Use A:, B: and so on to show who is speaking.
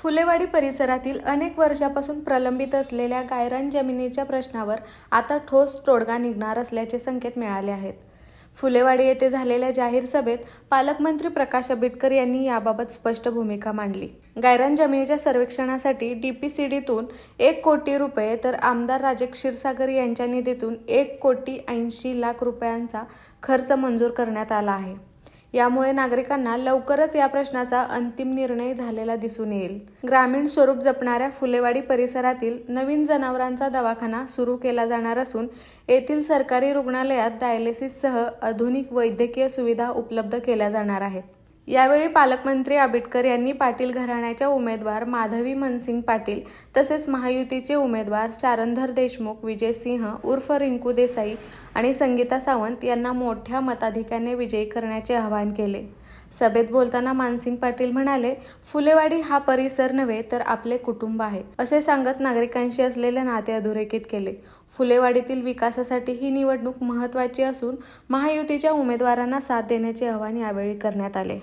A: फुलेवाडी परिसरातील अनेक वर्षापासून प्रलंबित असलेल्या गायरान जमिनीच्या प्रश्नावर आता ठोस तोडगा निघणार असल्याचे संकेत मिळाले आहेत. फुलेवाडी येथे झालेल्या जाहीर सभेत पालकमंत्री प्रकाश आंबेडकर यांनी याबाबत स्पष्ट भूमिका मांडली. गायरान जमिनीच्या सर्वेक्षणासाठी DPCDतून 1 कोटी रुपये तर आमदार राजे क्षीरसागर यांच्या निधीतून 1,80,00,000 रुपयांचा खर्च मंजूर करण्यात आला आहे. यामुळे नागरिकांना लवकरच या प्रश्नाचा अंतिम निर्णय झालेला दिसून येईल. ग्रामीण स्वरूप जपणाऱ्या फुलेवाडी परिसरातील नवीन जनावरांचा दवाखाना सुरू केला जाणार असून येथील सरकारी रुग्णालयात डायलिसिससह आधुनिक वैद्यकीय सुविधा उपलब्ध केल्या जाणार आहेत. यावेळी पालकमंत्री आंबेडकर यांनी पाटील घराण्याच्या उमेदवार माधवी मनसिंग पाटील तसेच महायुतीचे उमेदवार चारंधर देशमुख, विजय सिंह उर्फ रिंकू देसाई आणि संगीता सावंत यांना मोठ्या मताधिक्याने विजयी करण्याचे आवाहन केले. सभेत बोलताना मानसिंग पाटील म्हणाले, फुलेवाडी हा परिसर नव्हे तर आपले कुटुंब आहे असे सांगत नागरिकांशी असलेले नाते अधोरेखित केले. फुलेवाडीतील विकासासाठी ही निवडणूक महत्त्वाची असून महायुतीच्या उमेदवारांना साथ देण्याचे आवाहन यावेळी करण्यात आले.